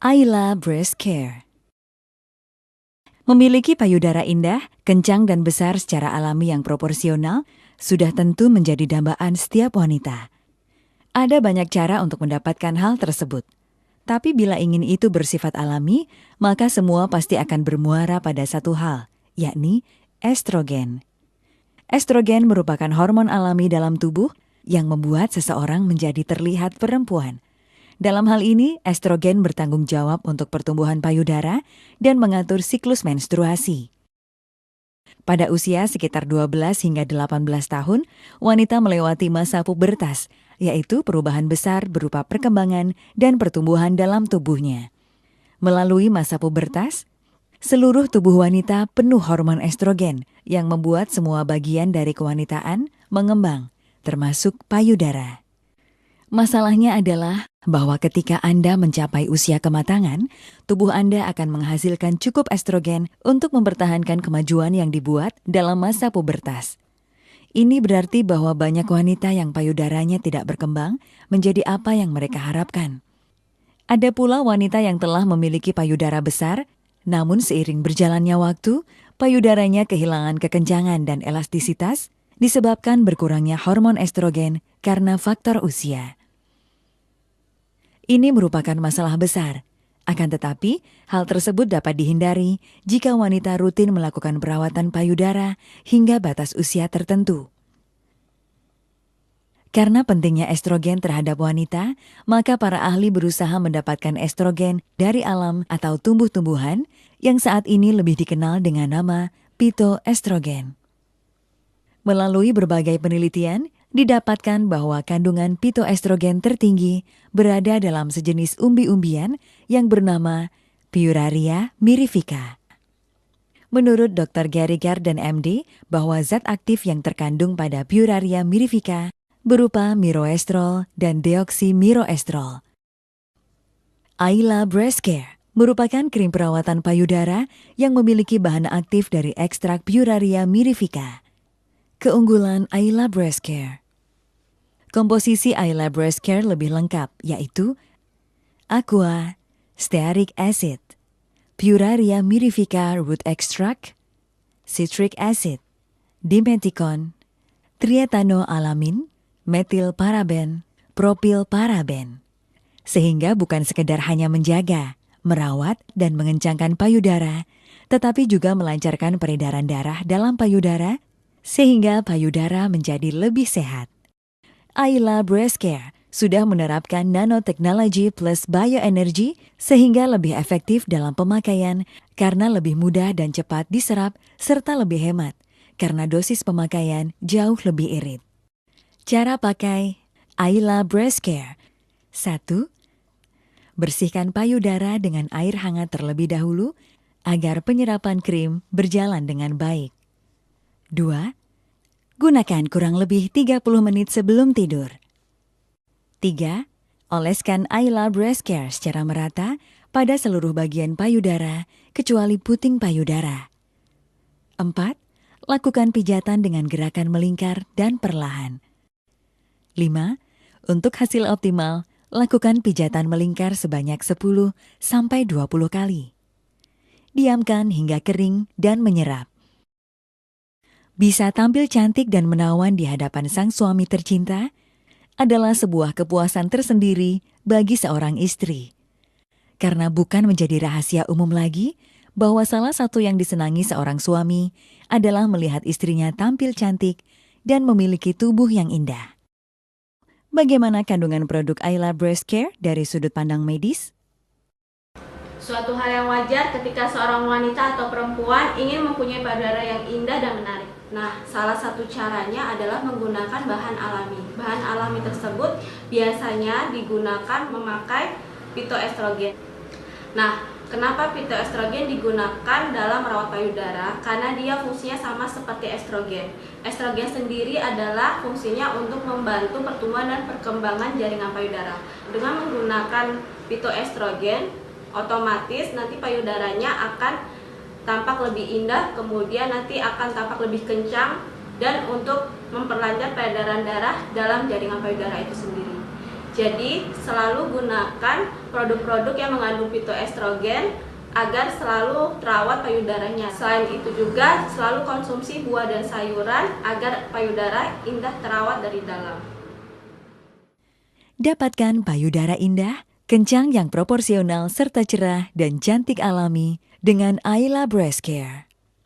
Ayla Breast Care. Memiliki payudara indah, kencang dan besar secara alami yang proporsional sudah tentu menjadi dambaan setiap wanita. Ada banyak cara untuk mendapatkan hal tersebut. Tapi bila ingin itu bersifat alami, maka semua pasti akan bermuara pada satu hal, yakni estrogen. Estrogen merupakan hormon alami dalam tubuh yang membuat seseorang menjadi terlihat perempuan. Dalam hal ini, estrogen bertanggung jawab untuk pertumbuhan payudara dan mengatur siklus menstruasi. Pada usia sekitar 12 hingga 18 tahun, wanita melewati masa pubertas, yaitu perubahan besar berupa perkembangan dan pertumbuhan dalam tubuhnya. Melalui masa pubertas, seluruh tubuh wanita penuh hormon estrogen yang membuat semua bagian dari kewanitaan mengembang, termasuk payudara. Masalahnya adalah bahwa ketika Anda mencapai usia kematangan, tubuh Anda akan menghasilkan cukup estrogen untuk mempertahankan kemajuan yang dibuat dalam masa pubertas. Ini berarti bahwa banyak wanita yang payudaranya tidak berkembang menjadi apa yang mereka harapkan. Ada pula wanita yang telah memiliki payudara besar, namun seiring berjalannya waktu, payudaranya kehilangan kekencangan dan elastisitas disebabkan berkurangnya hormon estrogen karena faktor usia. Ini merupakan masalah besar. Akan tetapi, hal tersebut dapat dihindari jika wanita rutin melakukan perawatan payudara hingga batas usia tertentu. Karena pentingnya estrogen terhadap wanita, maka para ahli berusaha mendapatkan estrogen dari alam atau tumbuh-tumbuhan yang saat ini lebih dikenal dengan nama phytoestrogen. Melalui berbagai penelitian, didapatkan bahwa kandungan phytoestrogen tertinggi berada dalam sejenis umbi-umbian yang bernama Pueraria mirifica. Menurut Dr. Gary Garden MD, bahwa zat aktif yang terkandung pada Pueraria mirifica berupa miroestrol dan deoksimiroestrol. Ayla Breast Care merupakan krim perawatan payudara yang memiliki bahan aktif dari ekstrak Pueraria mirifica. Keunggulan Ayla Breast Care. Komposisi Ayla Breast Care lebih lengkap, yaitu Aqua, Stearic Acid, Pueraria mirifica Root Extract, Citric Acid, Dimeticon, Triethanoalamin, Metilparaben, Propilparaben. Sehingga bukan sekedar hanya menjaga, merawat, dan mengencangkan payudara, tetapi juga melancarkan peredaran darah dalam payudara, sehingga payudara menjadi lebih sehat. Ayla Breast Care sudah menerapkan nanoteknologi plus bioenergi sehingga lebih efektif dalam pemakaian karena lebih mudah dan cepat diserap serta lebih hemat karena dosis pemakaian jauh lebih irit. Cara pakai Ayla Breast Care. 1. Bersihkan payudara dengan air hangat terlebih dahulu agar penyerapan krim berjalan dengan baik. 2. Gunakan kurang lebih 30 menit sebelum tidur. 3. Oleskan Ayla Breast Care secara merata pada seluruh bagian payudara kecuali puting payudara. 4. Lakukan pijatan dengan gerakan melingkar dan perlahan. 5. Untuk hasil optimal, lakukan pijatan melingkar sebanyak 10-20 kali. Diamkan hingga kering dan menyerap. Bisa tampil cantik dan menawan di hadapan sang suami tercinta adalah sebuah kepuasan tersendiri bagi seorang istri. Karena bukan menjadi rahasia umum lagi bahwa salah satu yang disenangi seorang suami adalah melihat istrinya tampil cantik dan memiliki tubuh yang indah. Bagaimana kandungan produk Ayla Breast Care dari sudut pandang medis? Suatu hal yang wajar ketika seorang wanita atau perempuan ingin mempunyai payudara yang indah dan menarik. Nah, salah satu caranya adalah menggunakan bahan alami. Bahan alami tersebut biasanya digunakan memakai phytoestrogen. Nah, kenapa phytoestrogen digunakan dalam merawat payudara? Karena dia fungsinya sama seperti estrogen. Estrogen sendiri adalah fungsinya untuk membantu pertumbuhan dan perkembangan jaringan payudara. Dengan menggunakan phytoestrogen, otomatis nanti payudaranya akan tampak lebih indah, kemudian nanti akan tampak lebih kencang dan untuk memperlancar peredaran darah dalam jaringan payudara itu sendiri. Jadi, selalu gunakan produk-produk yang mengandung fitoestrogen agar selalu terawat payudaranya. Selain itu juga selalu konsumsi buah dan sayuran agar payudara indah terawat dari dalam. Dapatkan payudara indah, kencang yang proporsional serta cerah dan cantik alami dengan Ayla Breast Care.